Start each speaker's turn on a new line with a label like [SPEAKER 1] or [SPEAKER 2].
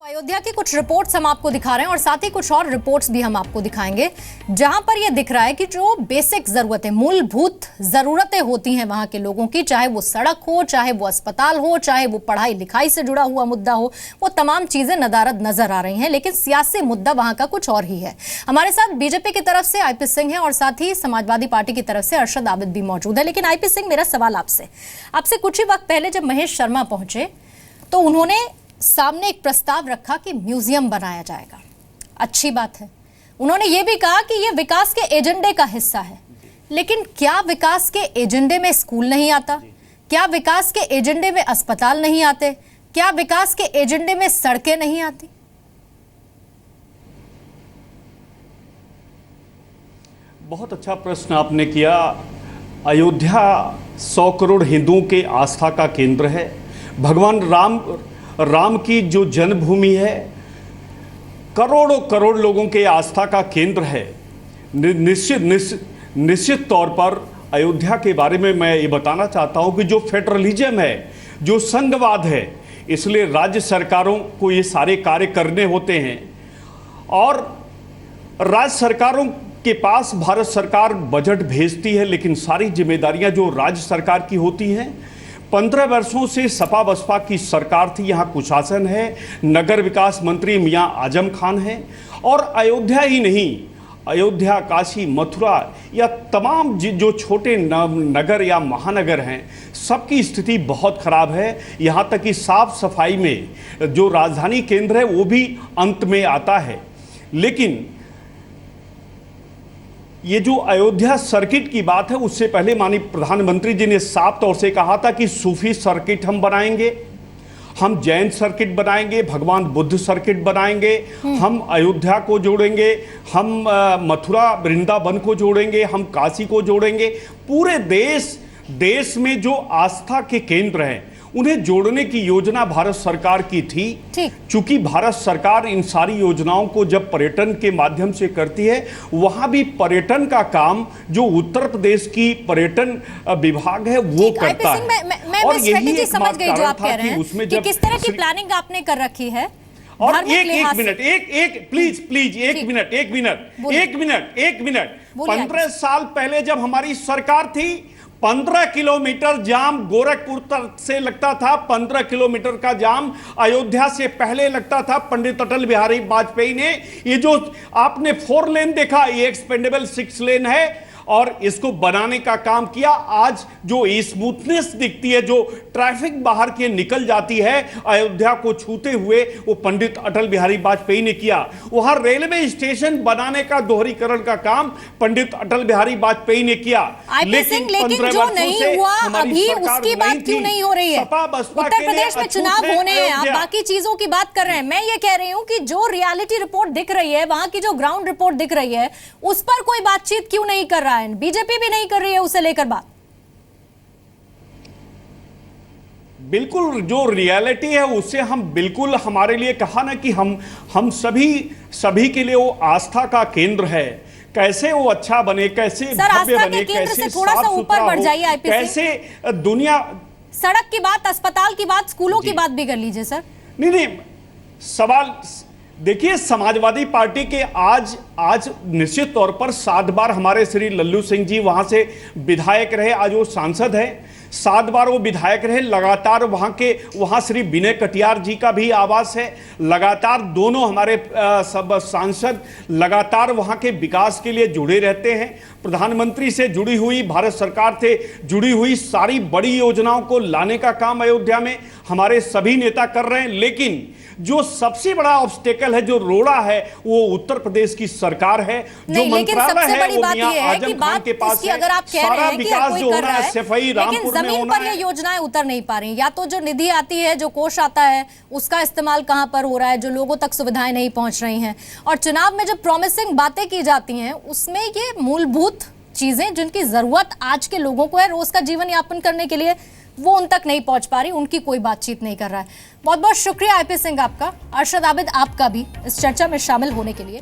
[SPEAKER 1] अयोध्या की कुछ रिपोर्ट्स हम आपको दिखा रहे हैं और साथ ही कुछ और रिपोर्ट्स भी हम आपको दिखाएंगे जहां पर यह दिख रहा है कि जो बेसिक जरूरतें, मूलभूत जरूरतें होती हैं वहां के लोगों की, चाहे वो सड़क हो, चाहे वो अस्पताल हो, चाहे वो पढ़ाई लिखाई से जुड़ा हुआ मुद्दा हो, वो तमाम चीजें नदारद नजर आ रही हैं। लेकिन सियासी मुद्दा वहां का कुछ और ही है। हमारे साथ बीजेपी की तरफ से आईपी सिंह है और साथ ही समाजवादी पार्टी की तरफ से अरशद आबिद भी मौजूद है। लेकिन आईपी सिंह, मेरा सवाल आपसे कुछ ही वक्त पहले जब महेश शर्मा पहुंचे तो उन्होंने सामने एक प्रस्ताव रखा कि म्यूजियम बनाया जाएगा। अच्छी बात है। उन्होंने ये भी कहा कि ये विकास के एजेंडे का हिस्सा है। लेकिन क्या विकास के एजेंडे में स्कूल नहीं आता? क्या विकास के एजेंडे में अस्पताल नहीं आते? क्या विकास के एजेंडे में सड़कें नहीं आती?
[SPEAKER 2] बहुत अच्छा प्रश्न आपने किया। अयोध्या 100 करोड़ हिंदुओं के आस्था का केंद्र है। भगवान राम की जो जन्मभूमि है, करोड़ों करोड़ लोगों के आस्था का केंद्र है। निश्चित तौर पर अयोध्या के बारे में मैं ये बताना चाहता हूं कि जो फेडरलिज्म है, जो संघवाद है, इसलिए राज्य सरकारों को ये सारे कार्य करने होते हैं और राज्य सरकारों के पास भारत सरकार बजट भेजती है, लेकिन सारी जिम्मेदारियां जो राज्य सरकार की होती हैं। 15 वर्षों से सपा बसपा की सरकार थी, यहाँ कुशासन है, नगर विकास मंत्री मियां आजम खान हैं और अयोध्या ही नहीं, अयोध्या, काशी, मथुरा या तमाम जो छोटे नगर या महानगर हैं, सबकी स्थिति बहुत खराब है। यहाँ तक कि साफ सफाई में जो राजधानी केंद्र है वो भी अंत में आता है। लेकिन ये जो अयोध्या सर्किट की बात है, उससे पहले माननीय प्रधानमंत्री जी ने साफ तौर से कहा था कि सूफी सर्किट हम बनाएंगे, हम जैन सर्किट बनाएंगे, भगवान बुद्ध सर्किट बनाएंगे, हम अयोध्या को जोड़ेंगे, हम मथुरा वृंदावन को जोड़ेंगे, हम काशी को जोड़ेंगे। पूरे देश में जो आस्था के केंद्र हैं उन्हें जोड़ने की योजना भारत सरकार की थी। चूंकि भारत सरकार इन सारी योजनाओं को जब पर्यटन के माध्यम से करती है, वहां भी पर्यटन का काम जो उत्तर प्रदेश की पर्यटन विभाग है वो करता है।
[SPEAKER 1] मैं स्ट्रेटेजी समझ गई जो आप कह रहे हैं कि किस तरह की प्लानिंग आपने कर रखी है।
[SPEAKER 2] और एक मिनट प्लीज एक मिनट 15 साल पहले जब हमारी सरकार थी, 15 किलोमीटर जाम गोरखपुर तक से लगता था। 15 किलोमीटर का जाम अयोध्या से पहले लगता था। पंडित अटल बिहारी वाजपेयी ने ये जो आपने 4 लेन देखा, ये एक्सपेंडेबल 6 लेन है और इसको बनाने का काम किया। आज जो स्मूथनेस दिखती है, जो ट्रैफिक बाहर के निकल जाती है अयोध्या को छूते हुए, वो पंडित अटल बिहारी वाजपेयी ने किया। वहां रेलवे स्टेशन बनाने का दोहरीकरण का काम पंडित अटल बिहारी वाजपेयी ने किया।
[SPEAKER 1] लेकिन जो नहीं हुआ अभी, उसकी बात क्यों नहीं हो रही है? उत्तर प्रदेश में चुनाव होने हैं, आप बाकी चीजों की बात कर रहे हैं। मैं ये कह रही हूं कि जो रियलिटी रिपोर्ट दिख रही है, वहां की जो ग्राउंड रिपोर्ट दिख रही है, उस पर कोई बातचीत क्यों नहीं कर रहा है? बीजेपी भी नहीं कर रही है उसे लेकर बात।
[SPEAKER 2] बिल्कुल, जो रियलिटी है उससे हम बिल्कुल, हमारे लिए कहा ना कि हम सभी के लिए वो आस्था का केंद्र है। कैसे वो अच्छा बने, कैसे भव्य बने, कैसे
[SPEAKER 1] थोड़ा सा ऊपर बढ़ जाइए आईपी,
[SPEAKER 2] कैसे दुनिया,
[SPEAKER 1] सड़क की बात, अस्पताल की बात, स्कूलों की बात भी कर लीजिए सर।
[SPEAKER 2] नहीं, सवाल देखिए, समाजवादी पार्टी के आज निश्चित तौर पर 7 बार हमारे श्री लल्लू सिंह जी वहां से विधायक रहे, आज वो सांसद है। 7 बार वो विधायक रहे। लगातार वहां श्री विनय कटियार जी का भी आवास है। लगातार दोनों हमारे सब सांसद लगातार वहां के विकास के लिए जुड़े रहते हैं। प्रधानमंत्री से जुड़ी हुई, भारत सरकार से जुड़ी हुई सारी बड़ी योजनाओं को लाने का काम अयोध्या में हमारे सभी नेता कर रहे हैं। लेकिन जो सबसे बड़ा ऑब्स्टेकल है, जो रोड़ा है, वो उत्तर प्रदेश की सरकार है। जो मंत्रालय है वो मियां आजम खान के पास है।
[SPEAKER 1] अगर आप कह रहे हैं कि
[SPEAKER 2] विकास जो हो रहा है
[SPEAKER 1] सफाई रामपुर में होना है, ये योजनाएं उतर नहीं पा रही। या तो जो निधि आती है, जो कोष आता है, उसका इस्तेमाल कहां पर हो रहा है, जो लोगों तक सुविधाएं नहीं पहुंच रही हैं। और चुनाव में जब प्रॉमिसिंग बातें की जाती हैं, उसमें ये मूलभूत चीजें जिनकी जरूरत आज के लोगों को है रोज का जीवन यापन करने के लिए, वो उन तक नहीं पहुंच पा रही, उनकी कोई बातचीत नहीं कर रहा है। बहुत बहुत शुक्रिया आईपी सिंह आपका, अरशद आबिद आपका भी इस चर्चा में शामिल होने के लिए।